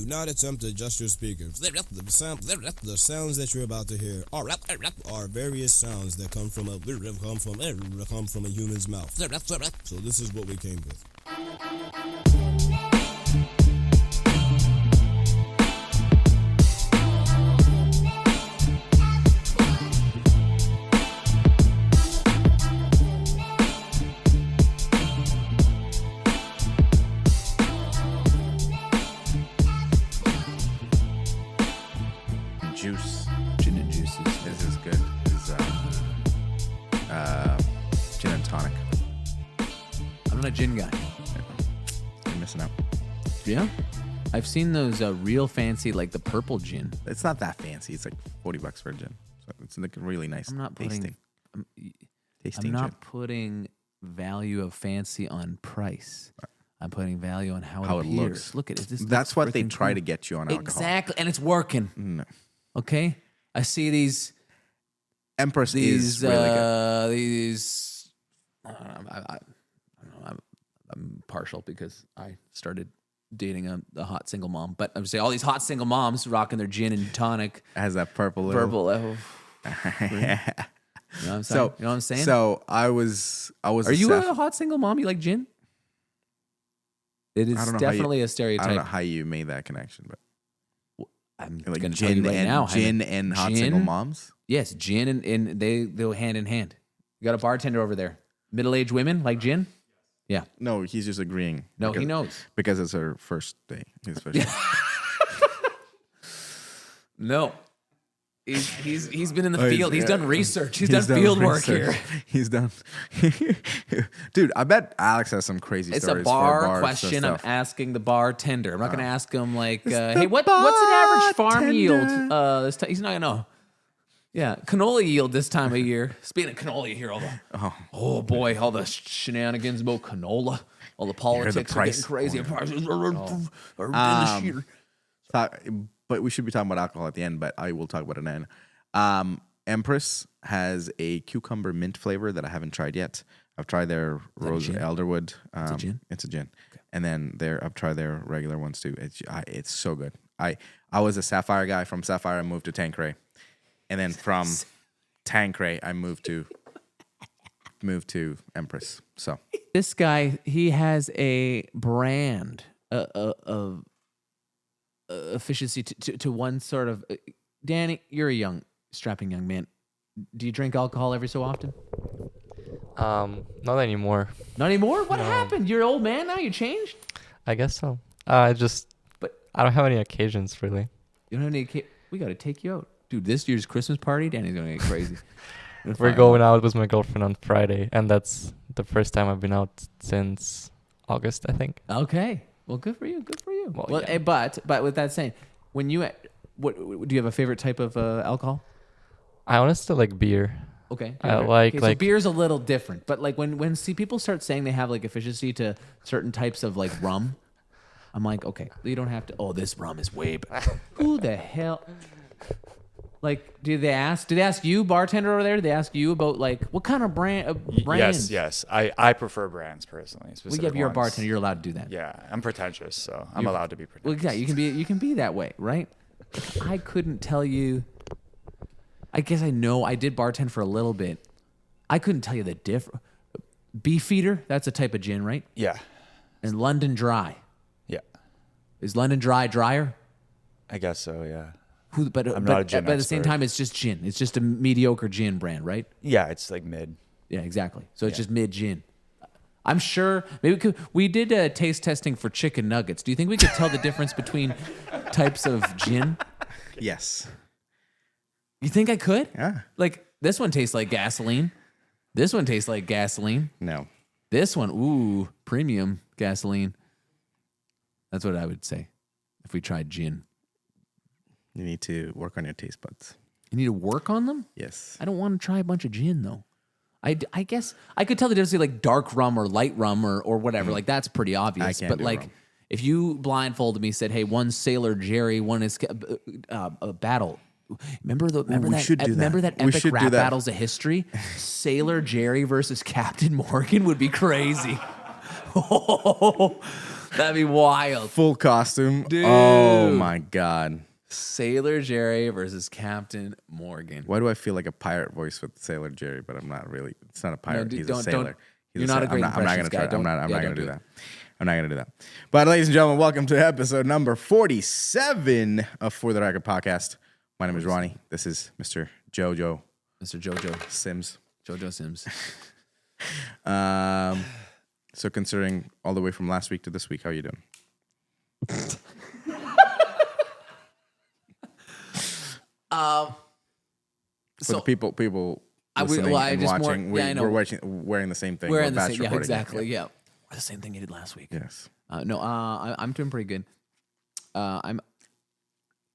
Do not attempt to adjust your speakers. The sounds that you're about to hear are various sounds that come from a human's mouth. So this is what we came with. Juice. Gin and juices. This is good. This is gin and tonic. I'm not a gin guy. You're missing out. Yeah? I've seen those real fancy, like the purple gin. It's not that fancy. It's like $40 for a gin. So it's like really nice. I'm not tasting. I'm not putting value of fancy on price. I'm putting value on how it appears. looks. Look at it. That's what they try to get you on alcohol. Exactly, and it's working. No. Okay, I see these. Empress is really good. These. I don't know. I'm partial because I started dating a hot single mom, but I'm saying all these hot single moms rocking their gin and tonic. It has that purple little. Purple. You know what I'm saying? You know what I'm saying? So I was. Are you a hot single mom? You like gin? It is definitely a stereotype. I don't know how you made that connection, but I'm like going to tell you right now. Gin and hot single moms. Yes, gin and they go hand in hand. You got a bartender over there. Middle-aged women like gin? Yeah. No, he's just agreeing. No, he knows. Because it's her first day. His first day. No. He's been in the field. He's done research. He's done field work here. He's done. Dude, I bet Alex has some crazy It's stories. a bar for question. I'm asking the bartender. I'm not going to ask him like, the hey, what's an average farm bartender. yield? This time? He's not going to know. Yeah, canola yield this time of year. Speaking of canola here, oh boy, all the shenanigans about canola, all the politics are getting crazy. Prices are in the sheet. But we should be talking about alcohol at the end, but I will talk about it then. Empress has a cucumber mint flavor that I haven't tried yet. I've tried their Rose Elderwood. It's a gin? It's a gin. Okay. And then I've tried their regular ones too. It's so good. I was a Sapphire guy. From Sapphire, I moved to Tanqueray. And then from Tanqueray, I moved to Empress. So this guy, he has a brand of efficiency to one sort of. Danny, you're a strapping young man. Do you drink alcohol every so often? Not anymore. Not anymore? What happened? You're an old man now? You changed? I guess so. I don't have any occasions really. You don't have any. We got to take you out, dude. This year's Christmas party, Danny's gonna get crazy. We're going out with my girlfriend on Friday, and that's the first time I've been out since August, I think. Okay. Well, good for you. Good for you. Well, yeah. But with that saying, when you what do you have a favorite type of alcohol? I honestly like beer. Okay. I like so beer's a little different, but like when people start saying they have like efficiency to certain types of like rum, I'm like, okay, you don't have to. Oh, this rum is way better. Who the hell? Like, did they ask you, bartender over there? Did they ask you about like what kind of brands? Yes. I prefer brands personally. Well, yeah, you're a bartender. You're allowed to do that. Yeah, I'm pretentious, so I'm allowed to be pretentious. Well, yeah, you can be that way, right? I couldn't tell you. I guess I know. I did bartend for a little bit. I couldn't tell you the difference. Beefeater, that's a type of gin, right? Yeah. And London Dry. Yeah. Is London Dry drier? I guess so, yeah. But at the same time, it's just gin. It's just a mediocre gin brand, right? Yeah, it's like mid. Yeah, exactly. So it's just mid gin. I'm sure maybe we did taste testing for chicken nuggets. Do you think we could tell the difference between types of gin? yes. You think I could? Yeah. Like this one tastes like gasoline. This one tastes like gasoline. No. This one, ooh, premium gasoline. That's what I would say if we tried gin. You need to work on your taste buds. You need to work on them? Yes. I don't want to try a bunch of gin though. I guess I could tell the difference between like dark rum or light rum or whatever. Like that's pretty obvious. I can't But do like rum. if you blindfolded me, said, "Hey, one's Sailor Jerry, one is a battle." Remember that We epic should do rap that. battles of history? Sailor Jerry versus Captain Morgan would be crazy. That'd be wild. Full costume. Dude. Oh my god. Sailor Jerry versus Captain Morgan. Why do I feel like a pirate voice with Sailor Jerry? But I'm not really. It's not a pirate. dude, He's don't- a sailor. He's you're not a great I'm not gonna impressions guy. try. I'm not Don't gonna do do it. that. I'm not gonna do that. But ladies and gentlemen, welcome to episode number 47 of For the Record podcast. My name is Ronnie. This is Mr. Jojo Mr. Jojo. Sims. Jojo Sims. So considering all the way from last week to this week, how are you doing? For the people listening and watching, I know. we're wearing the same thing. We're We're in the batch same, yeah, recording. exactly, yeah. The same thing you did last week. Yes. I'm doing pretty good. I'm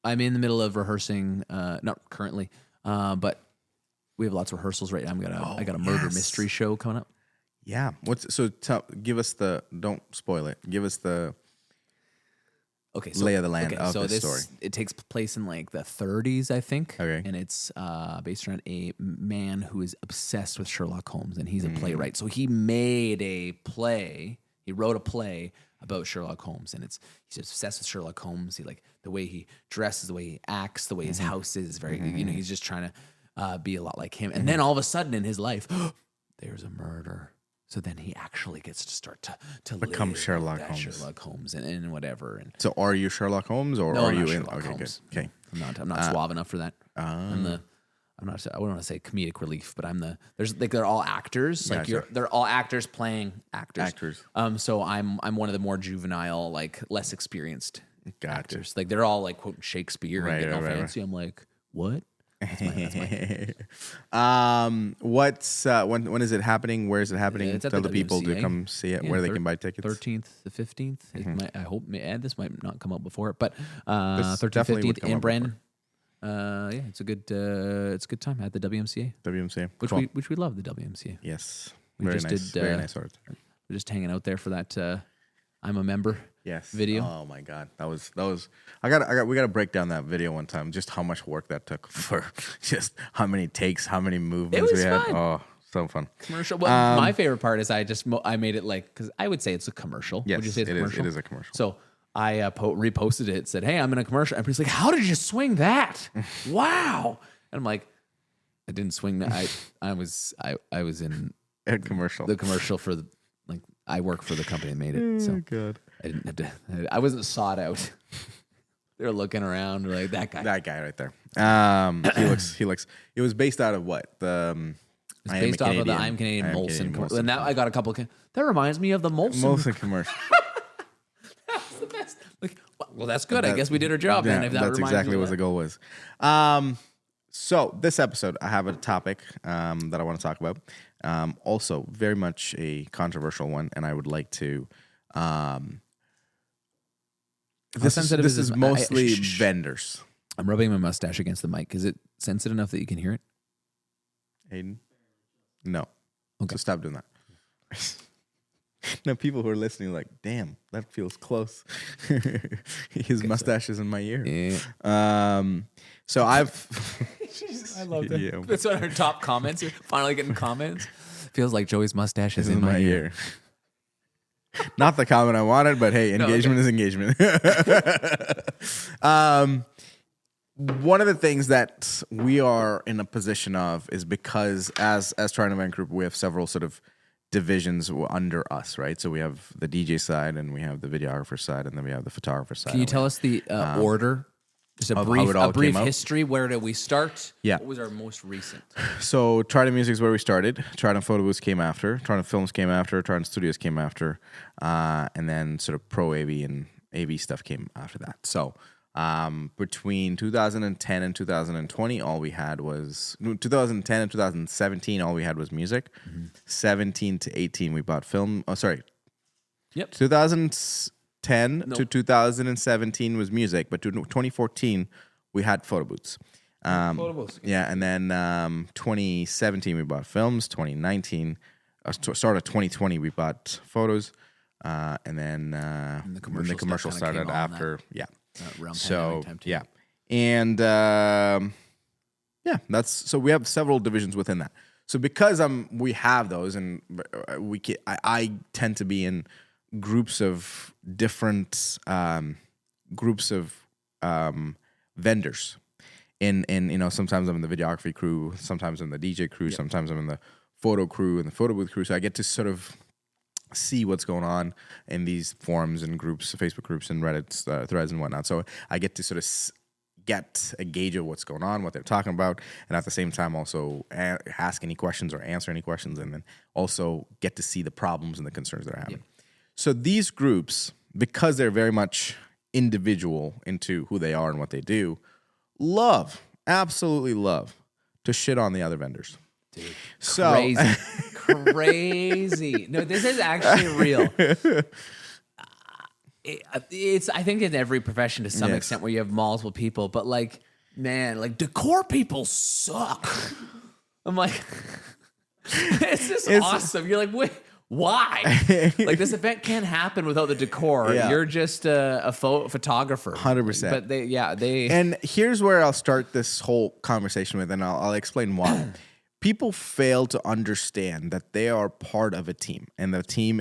in the middle of rehearsing, not currently, but we have lots of rehearsals right now. I got a murder mystery show coming up. Yeah. Give us don't spoil it. Give us the Okay, lay of the land of so this story. It takes place in like the 30s, I think. Okay. And it's based around a man who is obsessed with Sherlock Holmes, and he's a playwright. So he made a play. He wrote a play about Sherlock Holmes, and he's obsessed with Sherlock Holmes. He like the way he dresses, the way he acts, the way his house is. Very, he's just trying to be a lot like him. And then all of a sudden in his life, there's a murder. So then he actually gets to start to Become live Sherlock that Holmes. Sherlock Holmes and whatever. And So are you Sherlock Holmes or no, are I'm you not in? Sherlock Okay, Holmes. good. Okay. I'm not suave enough for that. I'm not. I wouldn't want to say comedic relief, but they're all actors. Like Gotcha. they're all actors playing actors. Actors. So I'm one of the more juvenile, like less experienced Gotcha. actors. Like they're all like quoting Shakespeare Right, and getting all right, right. fancy. I'm like, what? What's when is it happening? Where is it happening? It's at Tell the the people to WMCA. come see it. Yeah, Where they can buy tickets. 13th to 15th. It might, I hope. And this might not come out before it, but This 13th, definitely would 15th come in out Brandon. Yeah, it's a good time at the WMCA, WMCA. which Cool. we love the WMCA. Yes. We Very just nice. did, Very nice art. We're just hanging out there for that. I'm a member. Yes. Video. Oh my god, that was. We gotta break down that video one time. Just how much work that took for just how many takes, how many movements was we had. fun. Oh, so fun. Commercial. Well, my favorite part is I made it like, because I would say it's a commercial. Yes, Would you say it's a it is. commercial? It is a commercial. So I reposted it. Said, "Hey, I'm in a commercial." And he's like, "How did you swing that? Wow!" And I'm like, "I didn't swing that. I was in A commercial. the commercial for the like. I work for the company that made it, so Good. I didn't have to. I wasn't sought out." They're looking around like that guy. That guy right there. He looks. It was based out of what the. It's based off of the I'm Canadian Molson commercial. And now I got a couple. That reminds me of the Molson. Molson commercial. That's the best. Like, well, that's good. I guess we did our job. Yeah, then, if that that's reminds exactly me what of the that. goal was. So this episode, I have a topic that I want to talk about. Also, very much a controversial one, and I would like to. This sensitive is is this? mostly Shh. vendors. I'm rubbing my mustache against the mic. Is it sensitive enough that you can hear it? Hayden, no. Okay. So stop doing that. Now people who are listening are like, damn, that feels close. His mustache is in my ear. Yeah. So I've. I love that. Yeah. That's one of our top comments. We're finally getting comments. Feels like Joey's mustache is in in my ear. Not the comment I wanted, but hey, engagement is engagement. One of the things that we are in a position of is because as Trident Event Group, we have several sort of divisions under us, right? So we have the DJ side, and we have the videographer side, and then we have the photographer side. Can you and we tell us the order? Just a of how brief, it all a brief came out? history. Where did we start? Yeah. What was our most recent? So Trident Music is where we started. Trident Photo Booths came after. Trident Films came after. Trident Studios came after. And then sort of Pro AV and AV stuff came after that. So between 2010 and 2020, all we had was 2010 and 2017. All we had was music. 17 to 18, we bought film. Oh, sorry. Yep. 2010 to 2017 was music, but to 2014 we had photo booths. Photo booths. Yeah, and then 2017 we bought films. 2019, start of 2020 we bought photos, and then the commercial when the commercial stuff kinda started came on after. Yeah. Around So pandemic time too. yeah, and yeah, that's so we have several divisions within that. So because we have those, and I tend to be in groups of different groups of vendors. In sometimes I'm in the videography crew, sometimes I'm in the DJ crew, sometimes I'm in the photo crew and the photo booth crew. So I get to sort of see what's going on in these forums and groups, Facebook groups and Reddit threads and whatnot. So I get to sort of get a gauge of what's going on, what they're talking about, and at the same time also ask any questions or answer any questions, and then also get to see the problems and the concerns they're having. So these groups, because they're very much individual into who they are and what they do, absolutely love to shit on the other vendors. Dude, so crazy. No, this is actually real. It's I think in every profession to some extent where you have multiple people, but like, man, like decor people suck. I'm like, it's awesome. You're like, wait, why? Like this event can't happen without the decor. Yeah. You're just a photographer. 100%. But they. And here's where I'll start this whole conversation with, and I'll explain why. People fail to understand that they are part of a team, and the team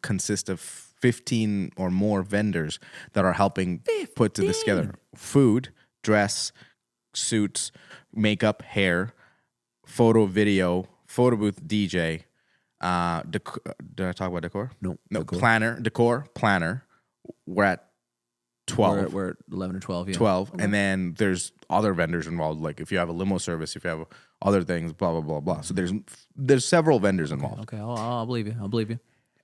consists of 15 or more vendors that are helping put this together. Food, dress, suits, makeup, hair, photo, video, photo booth, DJ. Did I talk about decor? No. Decor, planner. We're at 12. We're at 11 or 12, yeah. 12. Okay. And then there's other vendors involved. Like if you have a limo service, if you have other things, blah, blah, blah, blah. So there's several vendors involved. Okay, I'll believe you.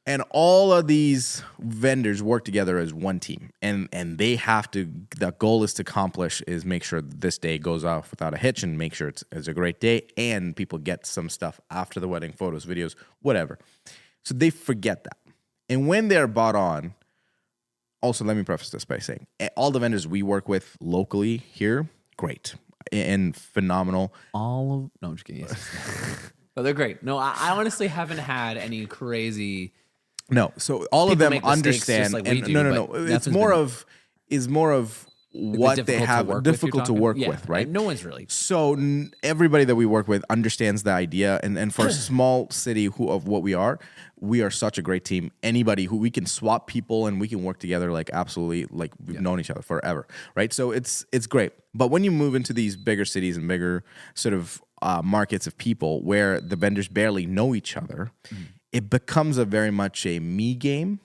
And all of these vendors work together as one team. And they have to, the goal is to accomplish is make sure this day goes off without a hitch and make sure it's a great day and people get some stuff after the wedding, photos, videos, whatever. So they forget that. And when they're bought on, also let me preface this by saying all the vendors we work with locally here, great and phenomenal. No, I'm just kidding. Yes. No, they're great. No, I honestly haven't had any crazy... No, so all of them understand. Like no. It's more of what they have difficult to work with, right? No one's really. So everybody that we work with understands the idea, and for a small city of what we are such a great team. Anybody who we can swap people and we can work together like absolutely like we've known each other forever, right? So it's great. But when you move into these bigger cities and bigger sort of markets of people where the vendors barely know each other. It becomes a very much a me game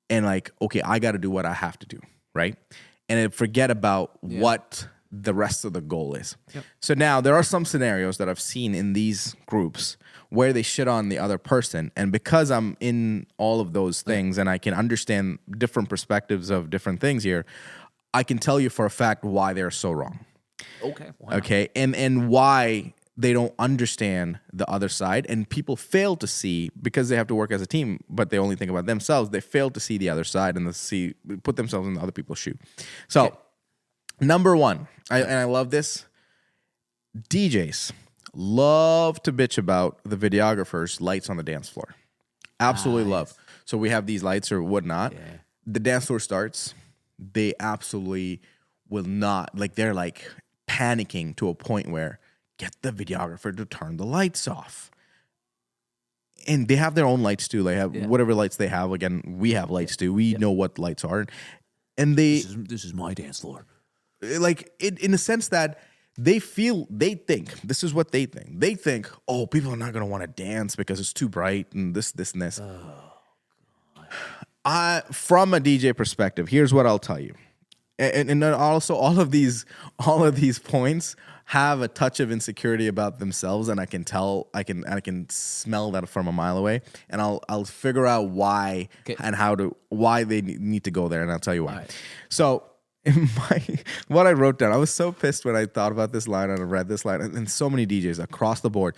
and like, okay, I got to do what I have to do, right? And forget about what the rest of the goal is. Yep. So now there are some scenarios that I've seen in these groups where they shit on the other person. And because I'm in all of those things and I can understand different perspectives of different things here, I can tell you for a fact why they're so wrong. Okay. Wow. Okay. And why they don't understand the other side, and people fail to see, because they have to work as a team, but they only think about themselves. They fail to see the other side and put themselves in the other people's shoe. So, number one, and I love this, DJs love to bitch about the videographers' lights on the dance floor. Absolutely love. So we have these lights or whatnot. Yeah. The dance floor starts. They absolutely will not, like they're like panicking to a point where get the videographer to turn the lights off. And they have their own lights too. They have whatever lights they have. Again, we have lights too. We know what lights are. And this is my dance floor. Like in the sense that they think, this is what they think. They think, oh, people are not going to want to dance because it's too bright and this and this. From a DJ perspective, here's what I'll tell you. And then also all of these points have a touch of insecurity about themselves, and I can tell, I can smell that from a mile away, and I'll figure out why and why they need to go there, and I'll tell you why. Right. So what I wrote down, I was so pissed when I thought about this line and I read this line, and so many DJs across the board,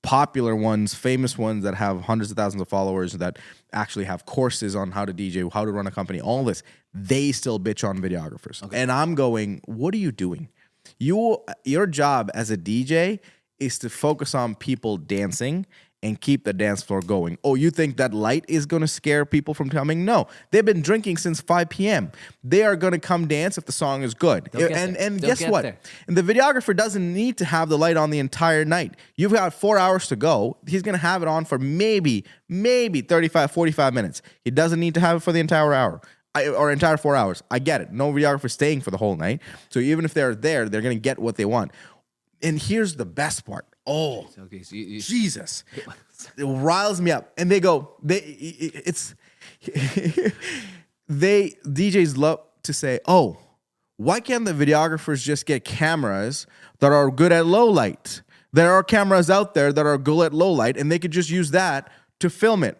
popular ones, famous ones that have hundreds of thousands of followers that actually have courses on how to DJ, how to run a company, all this, they still bitch on videographers. Okay. And I'm going, what are you doing? Your job as a DJ is to focus on people dancing and keep the dance floor going. Oh, you think that light is going to scare people from coming? No. They've been drinking since 5 p.m. They are going to come dance if the song is good. And guess what? And the videographer doesn't need to have the light on the entire night. You've got 4 hours to go. He's going to have it on for maybe 35, 45 minutes. He doesn't need to have it for the entire hour. Or entire 4 hours. I get it. No videographer staying for the whole night. So even if they're there, they're going to get what they want. And here's the best part. Oh, okay, so Jesus. It riles me up. And DJs love to say, oh, why can't the videographers just get cameras that are good at low light? There are cameras out there that are good at low light, and they could just use that to film it.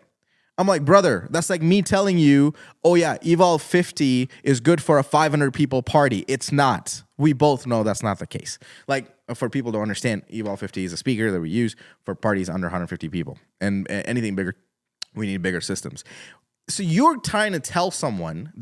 I'm like, brother, that's like me telling you, oh yeah, Evolve 50 is good for a 500 people party. It's not. We both know that's not the case. Like, for people to understand, Evolve 50 is a speaker that we use for parties under 150 people. And anything bigger, we need bigger systems. So you're trying to tell someone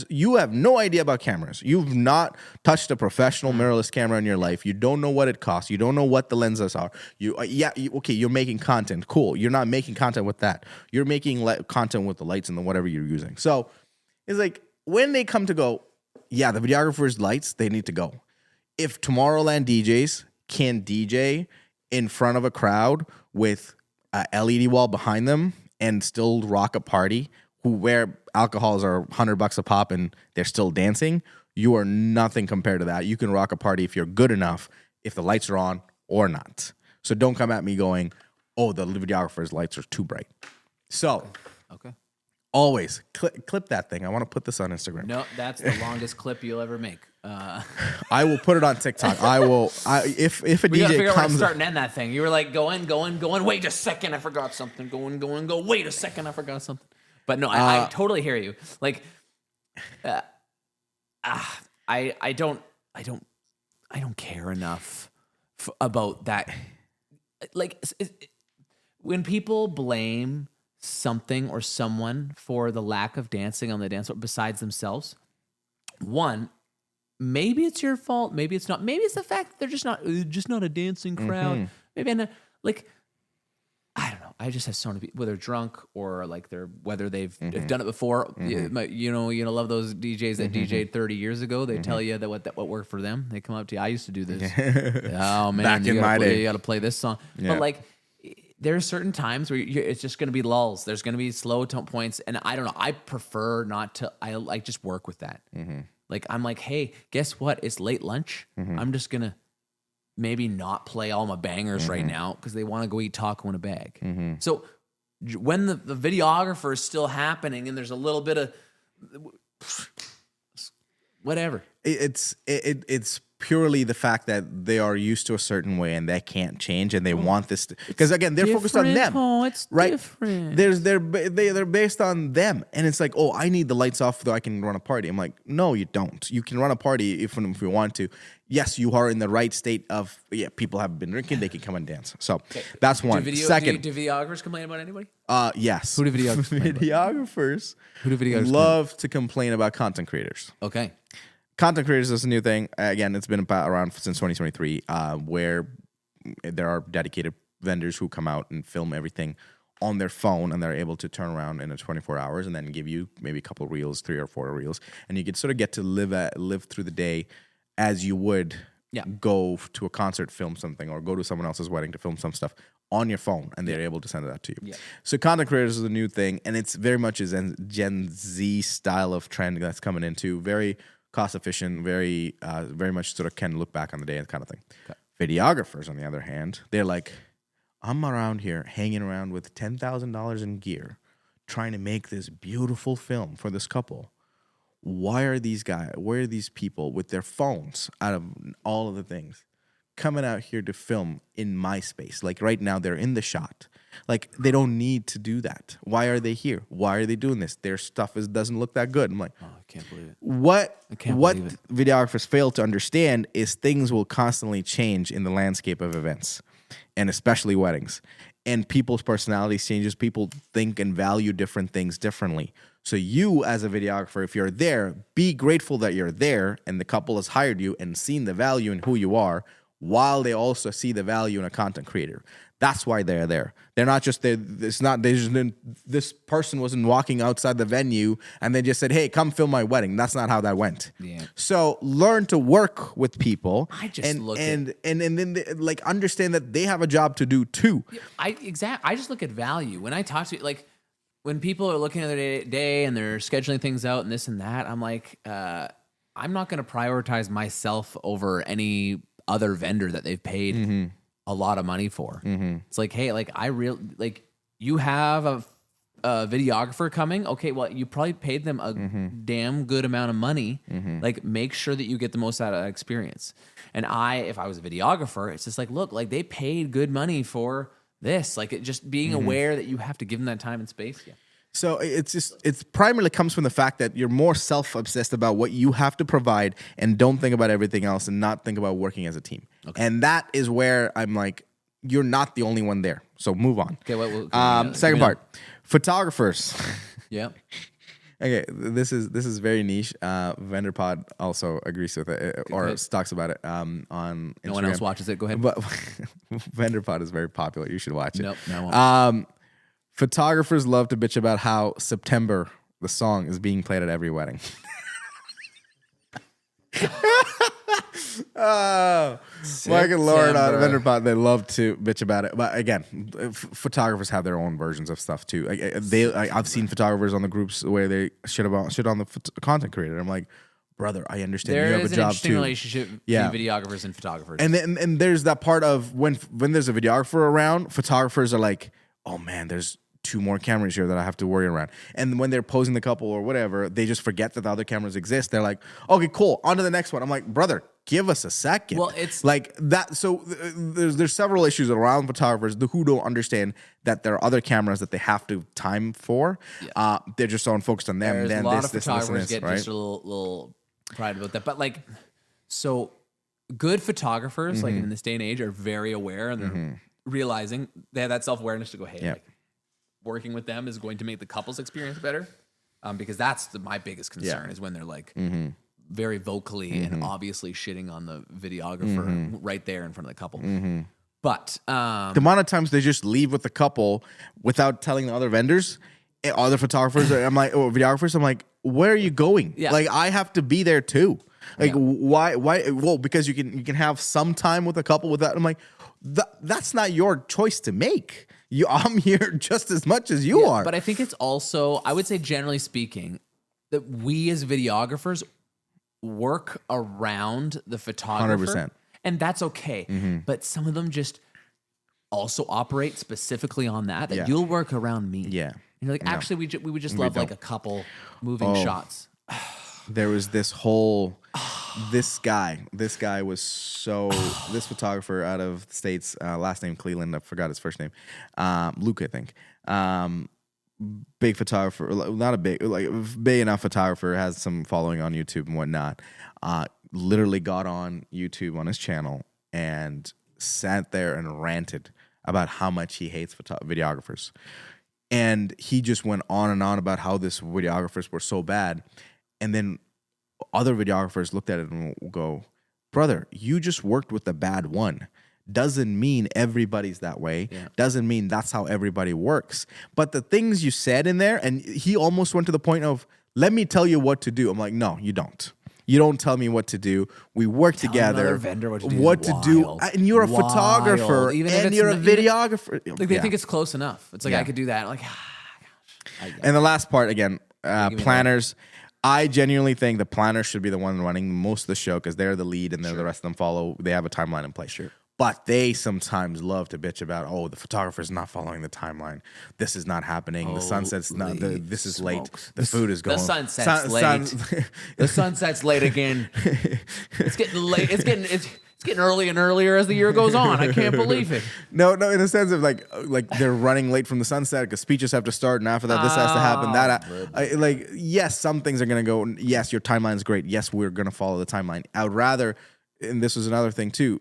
you have no idea about cameras. You've not touched a professional mirrorless camera in your life. You don't know what it costs. You don't know what the lenses are. You're making content. Cool. You're not making content with that. You're making content with the lights and the whatever you're using. So it's like when they come to go, yeah, the videographer's lights, they need to go. If Tomorrowland DJs can DJ in front of a crowd with a LED wall behind them and still rock a party, where alcohols are $100 a pop and they're still dancing, you are nothing compared to that. You can rock a party if you're good enough, if the lights are on or not. So don't come at me going, oh, the videographer's lights are too bright. So, okay. Always clip that thing. I want to put this on Instagram. No, that's the longest clip you'll ever make. I will put it on TikTok. If a we gotta DJ figure out where to comes, start and end that thing. You were like going. Wait a second, I forgot something. Go. Wait a second, I forgot something. But no, I totally hear you. Like, I don't care enough about that. Like, when people blame something or someone for the lack of dancing on the dance floor besides themselves, one, maybe it's your fault, maybe it's not. Maybe it's the fact that they're just not a dancing crowd. Mm-hmm. Maybe I don't know. I just have so many people, whether drunk or like whether they've done it before. You love those DJs that DJ'd 30 years ago. They tell you that what worked for them. They come up to you. I used to do this. Oh man, back in my day, you got to play this song. Yeah. But like, there are certain times where it's just going to be lulls. There's going to be slow tone points, and I don't know. I prefer not to. I like just work with that. Like I'm like, hey, guess what? It's late lunch. I'm just gonna maybe not play all my bangers right now because they want to go eat taco in a bag. So when the videographer is still happening and there's a little bit of whatever, it's purely the fact that they are used to a certain way and that can't change, and they want this because again they're focused on them. Oh, it's right. Different. They're based on them, and it's like, oh, I need the lights off so I can run a party. I'm like, no, you don't. You can run a party if you want to. Yes, you are in the right state of people have been drinking, they can come and dance. So that's one. Second, do videographers complain about anybody? Yes. Who do videographers love to complain about content creators. Okay. Content creators is a new thing. Again, it's been around since 2023, where there are dedicated vendors who come out and film everything on their phone, and they're able to turn around in 24 hours and then give you maybe a couple of reels, 3 or 4 reels, and you can sort of get to live through the day as you would go to a concert, film something, or go to someone else's wedding to film some stuff on your phone, and they're able to send it out to you. Yeah. So content creators is a new thing, and it's very much a Gen Z style of trend that's coming into very cost efficient, very much sort of can look back on the day and kind of thing. Okay. Videographers, on the other hand, they're like, I'm around here hanging around with $10,000 in gear, trying to make this beautiful film for this couple. Where are these people with their phones out of all of the things coming out here to film in my space? Like right now, they're in the shot. Like they don't need to do that. Why are they here? Why are they doing this? Their stuff doesn't look that good. I'm like, oh, I can't believe it. What videographers fail to understand is things will constantly change in the landscape of events, and especially weddings. And people's personalities changes. People think and value different things differently. So you, as a videographer, if you're there, be grateful that you're there and the couple has hired you and seen the value in who you are. while they also see the value in a content creator. That's why they're there. They're not just there. It's not. They just didn't, this person wasn't walking outside the venue and they just said, "Hey, come film my wedding." That's not how that went. Yeah. So learn to work with people. I just and look and then like understand that they have a job to do too. I just look at value when I talk to like when people are looking at their day and they're scheduling things out and this and that. I'm like, I'm not going to prioritize myself over any other vendor that they've paid a lot of money for. It's like, hey, like you have a videographer coming. Okay, well, you probably paid them a damn good amount of money. Like, make sure that you get the most out of that experience. And if I was a videographer, it's just like, look, like they paid good money for this. Like, it just being aware that you have to give them that time and space. Yeah. So it's primarily comes from the fact that you're more self-obsessed about what you have to provide and don't think about everything else and not think about working as a team. Okay. And that is where I'm like, you're not the only one there. So move on. Okay. Second part, photographers. Yeah. Okay, this is very niche. VendorPod also agrees with it or talks about it on Instagram. No one else watches it. Go ahead. But VendorPod is very popular. You should watch it. Nope, no, I won't. Photographers love to bitch about how September, the song, is being played at every wedding. Oh, Mike and Lauren on VendorPod, they love to bitch about it. But again, photographers have their own versions of stuff too. I've seen photographers on the groups where they shit on the content creator. I'm like, brother, I understand you have a job too. There is an interesting relationship between videographers and photographers. And there's that part of when there's a videographer around, photographers are like, oh man, there's 2 more cameras here that I have to worry around. And when they're posing the couple or whatever, they just forget that the other cameras exist. They're like, okay, cool, on to the next one. I'm like, brother, give us a second. Well, it's like that. So there's several issues around photographers who don't understand that there are other cameras that they have to time for. Yeah. They're just so focused on them. There's then a lot of photographers this, get right? just a little pride about that. But like, so good photographers, like in this day and age, are very aware and they're realizing they have that self-awareness to go, hey, like, working with them is going to make the couple's experience better, because that's my biggest concern is when they're like very vocally and obviously shitting on the videographer right there in front of the couple. But the amount of times they just leave with the couple without telling the other vendors, other photographers, I'm like, or videographers, I'm like, where are you going? Yeah. Like, I have to be there too. Like, why? Well, because you can have some time with a couple without. I'm like, that's not your choice to make. I'm here just as much as you are. But I think it's also, I would say generally speaking, that we as videographers work around the photographer. 100%. And that's okay. But some of them just also operate specifically on that you'll work around me. Yeah. And you're like, actually, we would just love like a couple moving shots. There was this whole, this guy was so, this photographer out of the States, last name Cleveland, I forgot his first name, Luke, I think. Big photographer, not a big, like big enough photographer, has some following on YouTube and whatnot. Literally got on YouTube on his channel and sat there and ranted about how much he hates videographers. And he just went on and on about how this videographers were so bad. And then other videographers looked at it and go, brother, you just worked with the bad one. Doesn't mean everybody's that way. Yeah. Doesn't mean that's how everybody works. But the things you said in there, and he almost went to the point of, let me tell you what to do. I'm like, no, you don't. You don't tell me what to do. We work together. Vendor what to do. And you're a photographer. Even and you're a videographer. Like they think it's close enough. It's like, I could do that. Like, gosh. And the last part, again, planners. I genuinely think the planners should be the one running most of the show because they're the lead and then the rest of them follow. They have a timeline in place. Sure. But they sometimes love to bitch about, the photographer's not following the timeline. This is not happening. The sunset's not. This is late. The food is going. The sunset's late. The sunset's late again. It's getting late. It's getting early and earlier as the year goes on. I can't believe it. No, in the sense of like they're running late from the sunset because speeches have to start, and after that, this has to happen. Yes, some things are gonna go. Yes, your timeline's great. Yes, we're gonna follow the timeline. I would rather, and this was another thing too.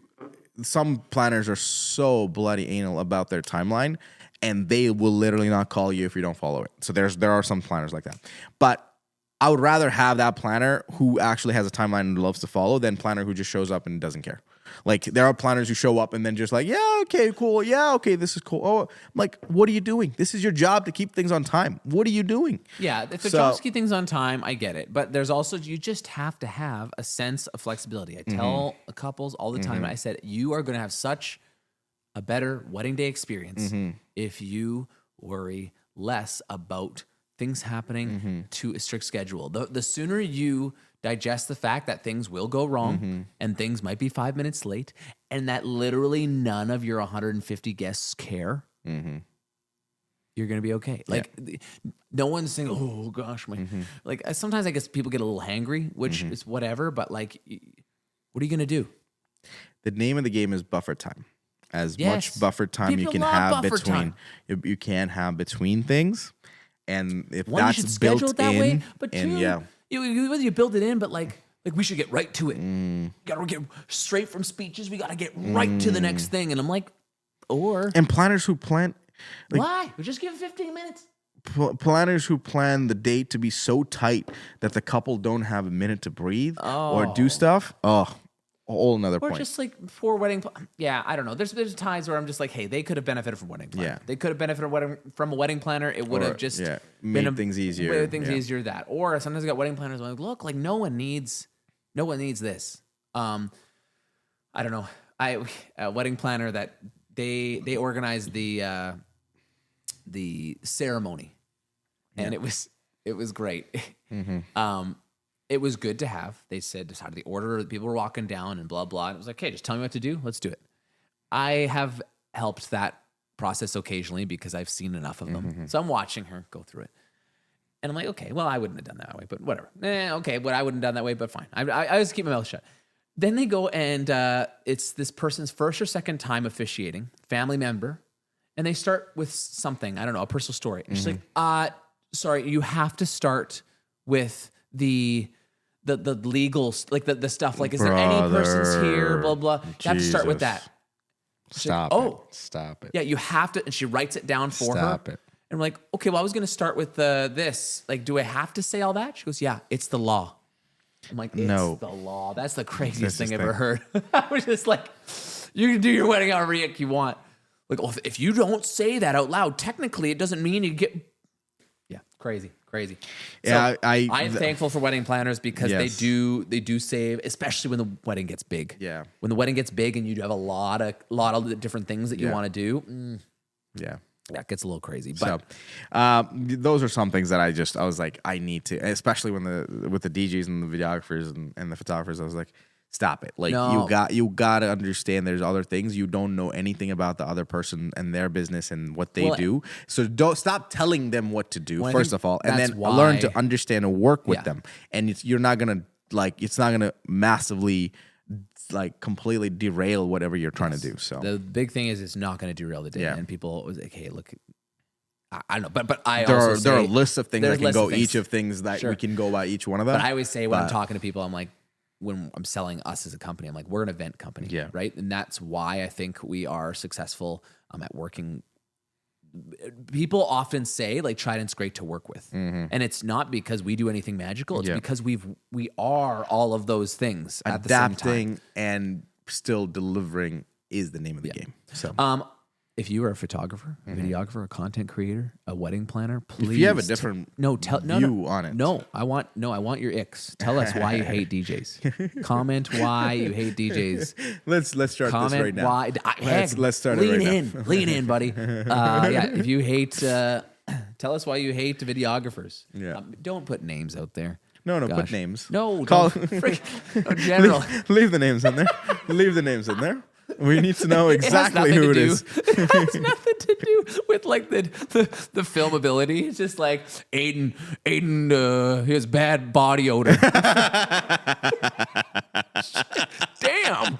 Some planners are so bloody anal about their timeline, and they will literally not call you if you don't follow it. So there are some planners like that. But I would rather have that planner who actually has a timeline and loves to follow than planner who just shows up and doesn't care. Like, there are planners who show up and then just like, yeah, okay, cool. Yeah, okay, this is cool. Oh, I'm like, what are you doing? This is your job to keep things on time. What are you doing? Yeah, if the job's keep things on time, I get it. But there's also, you just have to have a sense of flexibility. I tell couples all the time, I said, you are going to have such a better wedding day experience if you worry less about things happening to a strict schedule. The sooner you digest the fact that things will go wrong and things might be 5 minutes late and that literally none of your 150 guests care, you're going to be okay. Like, no one's saying, oh gosh, like, sometimes I guess people get a little hangry, which is whatever, but like, what are you going to do? The name of the game is buffer time. As Yes. much buffer time People you can love have buffer between time. you can have between things, and if One, you should that's schedule built it that in, way, but and two, whether you build it in, but like we should get right to it. Got to get straight from speeches. We got to get right to the next thing. And I'm like, or and planners who plan why? We just give 15 minutes. planners who plan the date to be so tight that the couple don't have a minute to breathe or do stuff. Oh, a whole another Or point. just like for wedding, yeah, I don't know. There's times where I'm just like, hey, they could have benefited from wedding planner. Yeah. They could have benefited from a wedding planner. It would Or, have just made things easier. Made things Yeah. easier. That, or sometimes I got wedding planners. I'm like, look, like no one needs this. I don't know. A wedding planner that they organized the ceremony, and it was great. It was good to have. They said just how the order, people were walking down and blah, blah. And it was like, okay, just tell me what to do. Let's do it. I have helped that process occasionally because I've seen enough of them. So I'm watching her go through it. And I'm like, okay, well, I wouldn't have done that way, but whatever. Okay, but I wouldn't have done that way, but fine. I just keep my mouth shut. Then they go and it's this person's first or second time officiating, family member, and they start with something, I don't know, a personal story. And she's like, sorry, you have to start with the legal, like the stuff, like, is there any persons here, blah, blah. You have to start with that. Stop like, it. Stop it. Yeah, you have to, and she writes it down for her. Stop it. And I'm like, okay, well, I was going to start with this. Like, do I have to say all that? She goes, yeah, it's the law. I'm like, it's the law. That's the craziest thing I've ever heard. I was just like, you can do your wedding however you want. Like, oh, if you don't say that out loud, technically it doesn't mean you get... Yeah, crazy. Yeah, so I'm thankful for wedding planners because they do save, especially when the wedding gets big. Yeah. When the wedding gets big and you have a lot of different things that you want to do. Yeah. That gets a little crazy. But those are some things that I was like, I need to, especially with the DJs and the videographers and the photographers. I was like, stop it. Like, you got to understand there's other things. You don't know anything about the other person and their business and what they do. So don't stop telling them what to do, first of all, and then learn to understand and work with them. And you're not going to it's not going to massively completely derail whatever you're trying to do. So the big thing is it's not going to derail the day. Yeah. And people was like, hey, look, I don't know, but I there also are lists of things that can go, things. each of things that we can go by each one of them. But I always say when I'm talking to people, I'm like, when I'm selling us as a company, I'm like, we're an event company, right? And that's why I think we are successful at working. People often say like Trident's great to work with, and it's not because we do anything magical. It's because we are all of those things at the same time. Adapting and still delivering is the name of the game. So if you are a photographer, a videographer, a content creator, a wedding planner, please. If you have a different view on it. I want your icks. Tell us why you hate DJs. Comment why you hate DJs. Let's start Comment this right now. why. Let's start lean it right in, now. lean in, buddy. If you hate, tell us why you hate videographers. Yeah. Don't put names out there. No, Gosh. put names. No, Call- no, general. Leave the names in there. Leave the names in there. We need to know exactly who it is. It has nothing to do with like the filmability. It's just like Aiden, he has bad body odor. Damn.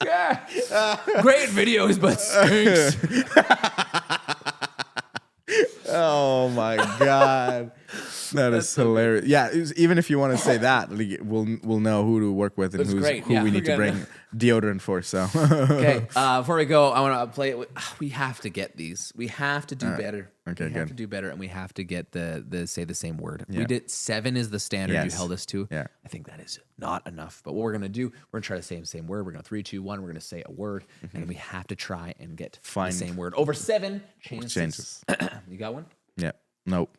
Yeah. Great videos, but stinks. Oh my God. That is hilarious. Yeah, even if you want to say that, like, we'll know who to work with and That's great. who Yeah, we we're need to gonna- bring deodorant for. So Okay, before we go, I want to play it. We have to get these. We have to do better. Okay, we have good. to do better, and we have to get the say the same word. We Yeah. did 7 is the standard you Yes. held us to. Yeah. I think that is not enough. But what we're gonna do, we're gonna try the same word. We're gonna 3, 2, 1. We're gonna say a word, and we have to try and get Find- the same word over 7 chances. changes. You got one? Yeah. Nope.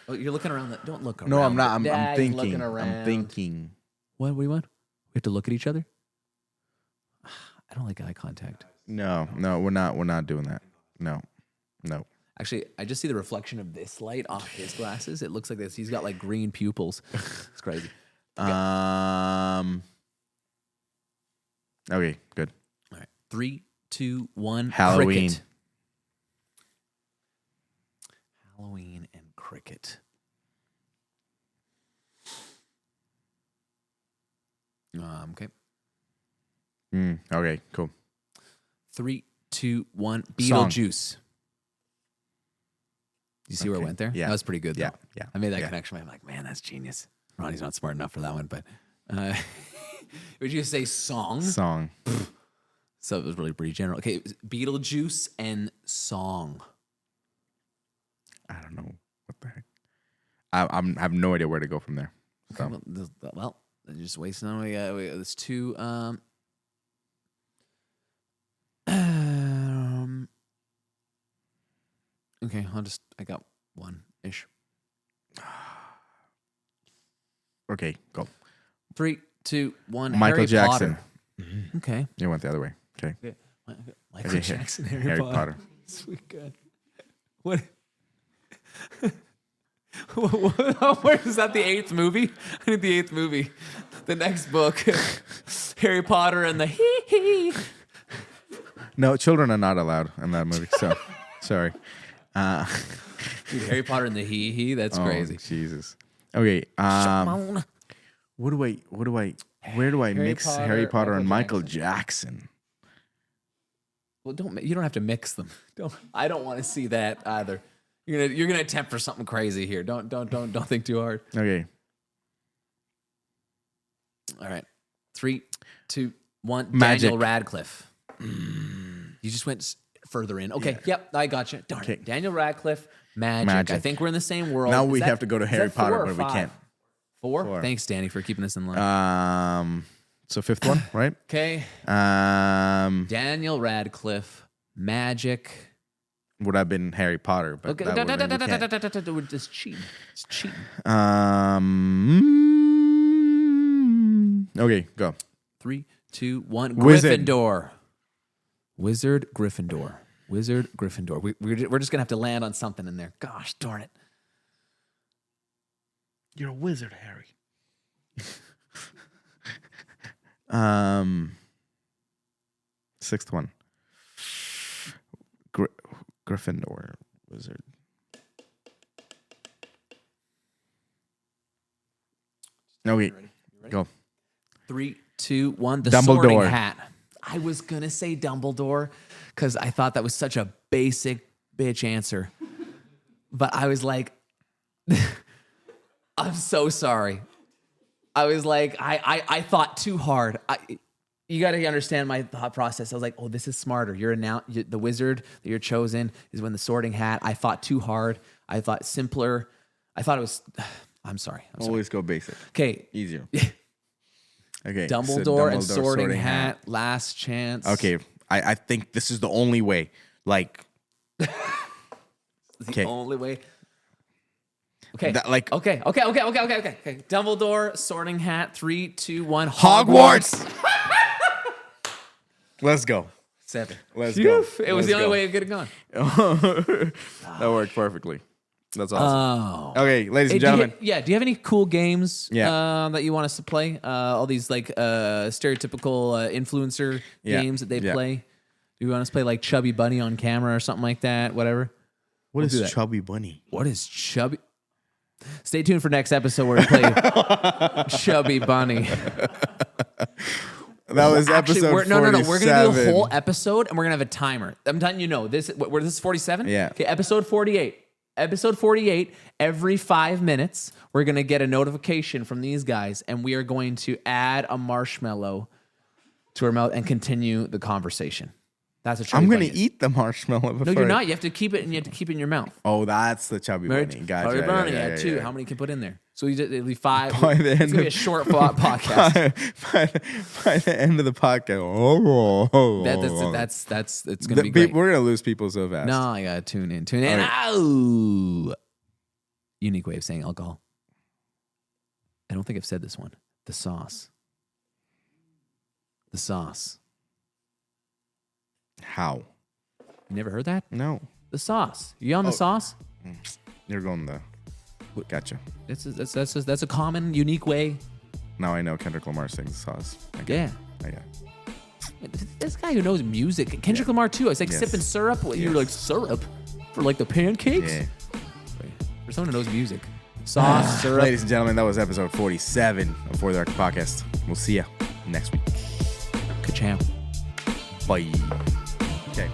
Oh, you're looking around. Don't look around. No, I'm not. I'm Yeah, he's thinking. looking around. I'm thinking. What do you want? We have to look at each other. I don't like eye contact. No, we're not. We're not doing that. No. Actually, I just see the reflection of this light off his glasses. It looks like this. He's got like green pupils. It's crazy. Okay, good. All right. 3, 2, 1. Halloween. Cricket. Halloween and cricket. Okay. Okay, cool. 3, 2, 1. Song. Beetlejuice. You see where it Okay. went there? Yeah. That was pretty good, though. Yeah. I made that Yeah. connection. I'm like, man, that's genius. Ronnie's not smart enough for that one, but would you say song? Song. So it was really pretty general. Okay, Beetlejuice and song. I don't know what the heck. I have no idea where to go from there. So. Okay, well, you're just wasting on. There's 2. Okay, I got 1-ish. Okay, go. 3, 2, 1. Michael Harry Jackson. Potter. Okay. You went the other way. Okay. Michael Okay, Jackson, Harry Potter. Sweet God. What? Where is that? The 8th movie? I need the 8th movie. The next book, Harry Potter and the hee. No, children are not allowed in that movie. So, sorry. Dude, Harry Potter and the hee. That's crazy. Jesus. Okay. Where do I mix Potter, Harry Potter and Michael Michael Jackson? Well, you don't have to mix them. I don't want to see that either. You're gonna attempt for something crazy here. Don't think too hard. Okay. All right. 3, 2, 1. Magic. Daniel Radcliffe. You just went further in. Okay. Yep. I got you. Darn Okay. it. Daniel Radcliffe. Magic. Magic. I think we're in the same world. Now Is we that- have to go to is Harry that 4 Potter, or but we 5? can't. 4? 4. Thanks, Danny, for keeping us in line. So 5th one, right? Okay. Daniel Radcliffe. Magic. Would have been Harry Potter, but Okay. that would've been- we can't. It's cheating. It's cheating. Okay, go. 3, 2, 1. Wizard. Gryffindor. Wizard, Gryffindor. Wizard, Gryffindor. We're just gonna have to land on something in there. Gosh darn it. You're a wizard, Harry. 6th one. Gryffindor wizard. Okay, go. 3, 2, 1. The Dumbledore. Sorting Hat. I was gonna say Dumbledore because I thought that was such a basic bitch answer, but I was like, I'm so sorry. I was like, I thought too hard. You got to understand my thought process. I was like, oh, this is smarter. The wizard that you're chosen is when the Sorting Hat. I thought too hard. I thought simpler. I thought it was. I'm sorry. Always go basic. Okay. Easier. Okay. Dumbledore and Sorting Hat. Last chance. Okay. I think this is the only way. Like, The Okay. only way. Okay. That, like- Okay. Dumbledore, Sorting Hat. 3, 2, 1. Hogwarts. Let's go. 7. Let's go. It was Let's the only go. way it could have gone. That worked perfectly. That's awesome. Oh. Okay, ladies Hey, and gentlemen. do you have any cool games Yeah. that you want us to play? All these like stereotypical influencer Yeah. games that they Yeah. play. Do you want us to play like Chubby Bunny on camera or something like that? Whatever. What do is that. Chubby Bunny? What is Chubby? Stay tuned for next episode where we play Chubby Bunny. That was episode we're, no. We're gonna do a 47. whole episode and we're gonna have a timer. I'm telling you, no. This is 47. Yeah. Okay, episode 48. episode 48, every 5 minutes, we're going to get a notification from these guys, and we are going to add a marshmallow to our mouth and continue the conversation. That's a chubby I'm going to bunny. eat the marshmallow before. No, you're not. You have to keep it, and you have to keep it in your mouth. Oh, that's the chubby bunny. Gotcha. Chubby bunny, Yeah, yeah, two. yeah. How many can put in there? So it'll be 5. By the It's end going to be a of- short podcast. by the end of the podcast, That's it's going to be great. We're going to lose people so fast. No, I got to tune in. Tune in. All right. Oh! Unique way of saying alcohol. I don't think I've said this one. The sauce. The sauce. How? You never heard that? No. The sauce. You on the sauce? You're going the. Gotcha. That's a common, unique way. Now I know Kendrick Lamar sings sauce. Yeah. I got it. This guy who knows music. Kendrick Lamar too. It's like Yes. sipping syrup. You're Yes. like syrup for like the pancakes. Yeah. For someone who knows music. Sauce, syrup. Ladies and gentlemen, that was episode 47 of For the Record Podcast. We'll see you next week. Ka-chow. Bye. Okay.